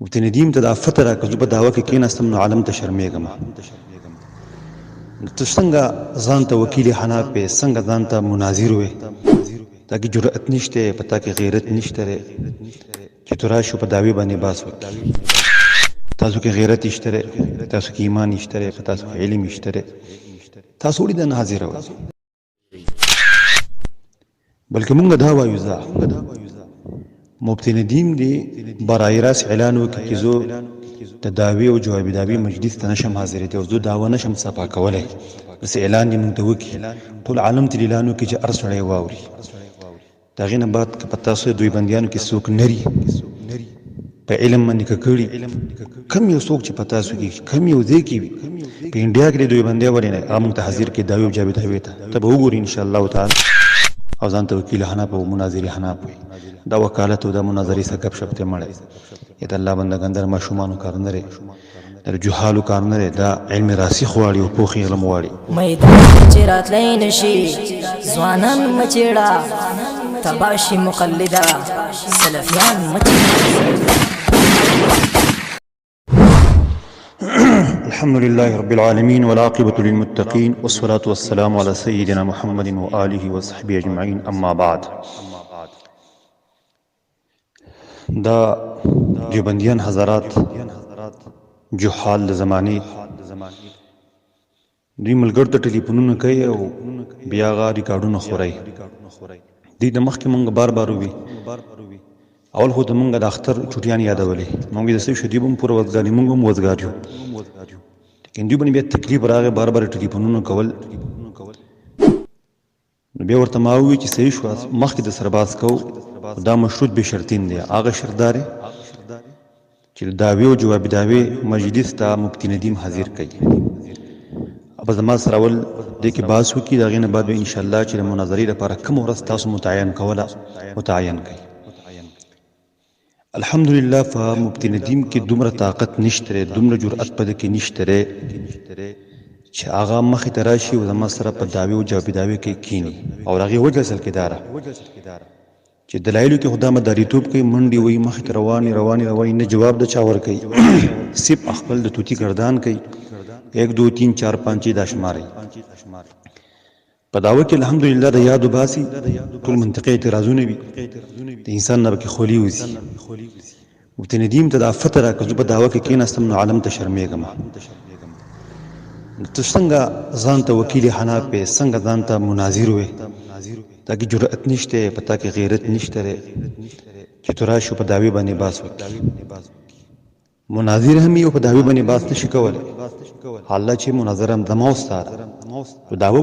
مفتي ندیم ته دا فتره که زه په دعوه کې کېناستم نو عالم ته شرمېږم. ته څنګه ځان ته وکیل حنا په څنګه ځان ته مناظر وې تا کې جرأت نشته پتا کې غیرت نشته چې تو راشو په دعوی باندې باس وکړي. تاسو کې غیرت نشته، تاسو کې ایمان نشته، تاسو کې علم نشته، تاسو ولې د حاضر وئ؟ بلکې مونږ دا وایو ځا مفتي ندیم دی برای راست اعلان وکړي چې زه د دعوی او جواب دعوی مجلس ته نشم حاضرېدی او زه دعوه نشم صفا کولی، بس اعلان یې مونږ ته وکړي ټول عالم ته اعلان وکړي چې هر سړی واوري. د هغې نه بعد که په تاسو دوی بندیانو کې څوک نري په علم باندې ککړي کم یو څوک چې په تاسو کې کم یو ځای کې وي په انډیا کې دوی بندیا ولې نه هغه مونږ ته حاضر کړي دعوی او جواب دعوی ته ته به وګوري انشاءالله تعالی او ځان ته وکیل حناف او مناظر حناف وي. دا وکالت او دا مناظرې څخه گپ شپ ته مړی د الله بندګان در ماشومانو کار نه لري، در جهالو کار نه لري، دا علم راسخ غواړي او پوخ علم غواړي. میدان چې راتلی نشي ځوانان مچېړه تباشي مقلده سلفیان مچېړه. الحمد لله رب العالمين والعاقبة للمتقين والصلاة والسلام على سيدنا محمد وآله وصحبه أجمعين. أما بعد، دا دیوبندیان حضرات جهال د زمانه دوی ملګرو ته ټلیفونونه کوي او بیا غا ریکارډونه خوري. دوی د مخکې مونږ بار بار وي اول خو د مونږ د اختر چټیان یادولې مونږ د سې شدی بم پر وځګانی مونږ هم وځګاریو، لیکن دوی باندې بیا تکلیف راغی بار بار ټلیفونونه کول. نو بیا ورته ما وی چې صحیح شو مخکې د سرباز کو دا مشروط به شرطین دی. هغه شرط دار چې دعوی او جواب دعوی مجلس ته مفتي ندیم حاضر کړي. اب زما سره ول د کې باس وکي دا غینه بعد ان شاء الله چې مناظرې لپاره کوم ورځ تاسو متعین کوله متعین کړي. الحمدلله فمفتي ندیم کې دومره طاقت نشته، دومره جرأت پد کې نشته چې هغه مخې ته راشي او زما سره په دعوی او جواب دعوی کې کینی او هغه وجه اصل کې داره چې دلایلو کې خدا مداریتوب کوي منډي وي مخ ته رواني نه جواب د چا ور کوي سپ خپل د توتی گردان کوي 1 2 3 4 5 د شماري په داوه کې الحمدلله د یاد باسي ټول منطقي اعتراضونه وي د انسان نه کې خولي وزي. مفتي ندیم ته د فتره که په داوه کې کېناستم نو عالم ته شرمېږم. ته څنګه ځان ته وکیل حناف په څنګه ځان ته مناظر وې تا کې جرأت نشته پتا کې غیرت نشته چې تو راشو په دعوی باندې باس وکړي. مناظر هم یو په دعوی باندې باس نشي کولای، حالا چې مناظره هم دمو ستاره دعوه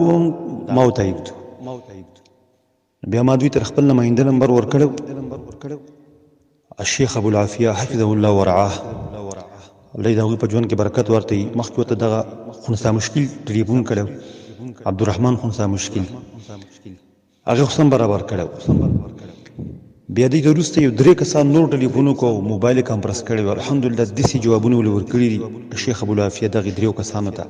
ما وتایید بیا ما دوی تر خپل نماینده نمبر ورکړو الشیخ ابو العافیه حفظه الله ورعاه الله دې په ژوند کې برکت ورته مخکې ته دغه خنثا مشکل ټلیفون کړو عبدالرحمن خنثا مشکل هغه خصم برابر کړو. بیا دې وروسته یو درې کسان نور ټلیفون کو موبایل کمپرس کړو الحمدلله د دې جوابونه ول ورکړي شیخ ابو العافیه دغه دریو کسانو ته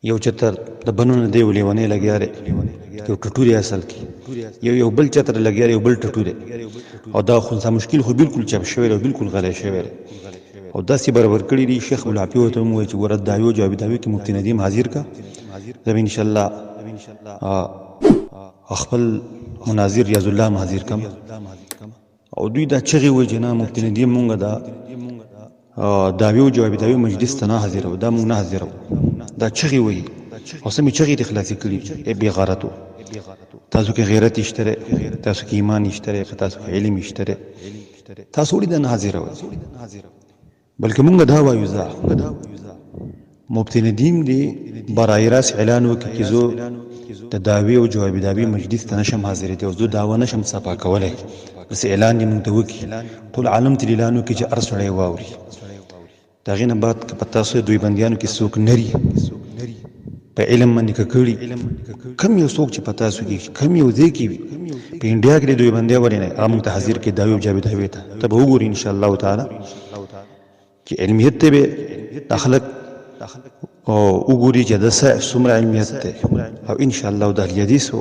یو چتر د بنونه دی ولېونه لګیاره یو ټټوري اصل کې یو بل چتر لګیاره یو بل ټټوري او دا خنثا مشکل خو بالکل چپ شوی او بالکل غلی شوی او داسې برابر کړی دی. شیخ ابو العافیه ته مو چې ورته دایو جواب دایو کې مفتي ندیم حاضر کا زم ان شاء الله خپل مناظر ریاض الله حاضر کم او دوی دا چغي و جنا مفتي ندیم مونږ دا داوی جواب داوی مجلس ته نه حاضر او دا مونږ نه حاضر دا چغي وي او سمې چغي د خلاصي کړي بي غیرتو. تاسو کې غیرت نشته، تاسو کې ایمان نشته، تاسو کې علم نشته، تاسو ولې نه حاضر وئ؟ بلکې مونږ دا وایو ځا مفتي ندیم دی برای راست اعلان وکړي چې زه د دعوی او جواب دعوی مجلس ته نشم حاضرېدی او زه دعوه نشم صفا کولی، بس اعلان یې مونږ ته وکړي ټول عالم ته اعلان وکړي چې هر سړی واوري. د هغې نه بعد که په تاسو دوی بندیانو کې څوک نري په علم باندې ککړي کم یو څوک چې په تاسو کې کم یو ځای کې وي په انډیا کې دوی بندیا ولې نه هغه مونږ ته حاضر کړي دعوی او جواب دعوی ته ته به وګوري انشاءالله تعالی چې علمیت ته به داخله او وګوري چې د څومره علمیت ده او ان شاء الله د حدیث او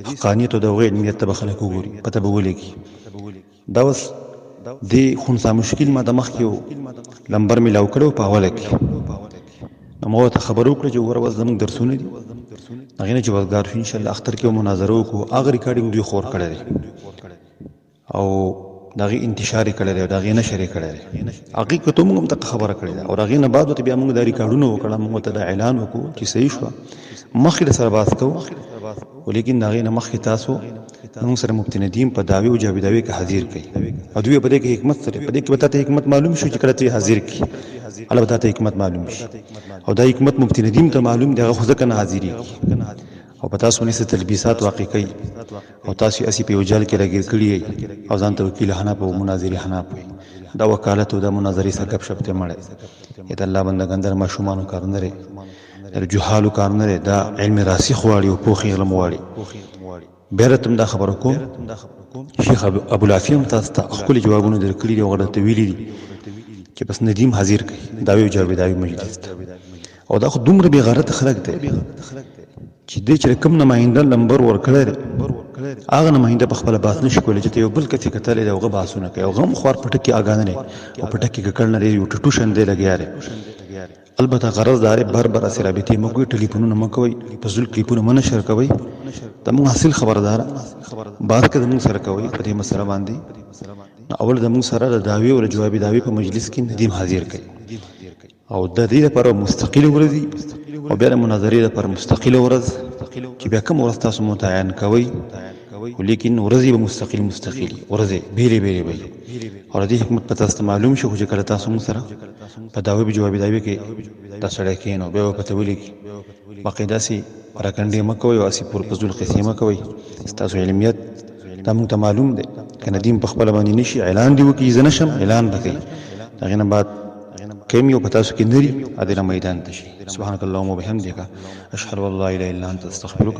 حقانیت او د علمیت ته خلک وګوري پته به ولګي. دا اوس د خونسا مشکل ما د مخ کې لمبر ملاو کړو په اوله کې نو ما ته خبرو کړ چې ور زموږ درسونه دي هغه نه چې وزګار شو ان شاء الله اختر کې مناظره وکړو هغه ریکارډینګ دوی خور کړی او داغه انتشار کړی دی داغه نشر کړی دی هغه کته موږ ته خبره کړی دا او هغه نه بعد ته بیا موږ د ریکارډونو وکړه موږ ته د اعلان وکړو چې صحیح شو مخکې سره باس کوو ولیکن داغه نه مخکې تاسو موږ سره مفتی ندیم په داوی او جاویداوی کې حاضر کړي او دوی په دې کې حکمت سره په دې کې به ته حکمت معلوم شو چې کله ته حاضر کړي البته ته حکمت معلوم شي او دا حکمت مفتی ندیم ته معلوم دی هغه خو ځکه نه حاضرې او په تاسو باندې تلبیسات واقع کوي او تاسو اسی په وجال کې راګیر کړی او ځان ته وکیل حناف او مناظری حناف دا وکالت او د مناظری سره غب شپ ته مړ اته الله بندگان در مشومان کار نه لري در جهالو کار نه لري دا علم راسخ واړي او پوخ علم واړي بیرتم دا خبر کوم شیخ ابو العافیم تاسو ته خپل جوابونه درکړي دي او غلطه ویلي دي چې بس ندیم حاضر کړي داوی جواب داوی مجلس او دا خو دومره بی غیرت خلق دی چې دې چې کوم نماینده نمبر ورکړی هغه نماینده په خپل باس نشي کولی چې یو بل کتي کتل دی او غو باسونه کوي او غم خور پټکی اگان نه او پټکی ککړ نه یو ټټوشن دی لګیاره البته غرض دار بر سره رابطه موږ ټلیفونونه مکوي فزول کلیپونه منشر کوي ته موږ حاصل خبردار بار کې موږ سره کوي په دې مسله باندې اول د موږ سره د داوی او جواب داوی په مجلس کې ندیم حاضر کوي او د دې لپاره مستقل ورځي او بیا مناظرې لپاره مستقل ورځ چې بیا کوم ورځ تاسو متعین کوي ولیکن ورځي به مستقل ورځي بیرې او دې حکمت په تاسو معلوم شو چې کله تاسو موږ سره په داوی به جواب داوی کې تاسو لکه نو به په تولی کې باقاعده سي راکندې مکوي او اسی پر فزول قسمه کوي تاسو علمیت دا موږ ته معلوم دي کنه دین په خپل باندې نشي اعلان دی وکي زنه شم اعلان وکړي دغه نه بعد كم يوم بتاسو کې نری ادله میدان تشي سبحانك اللهم وبحمدك اشهد ان لا اله الا انت استغفرك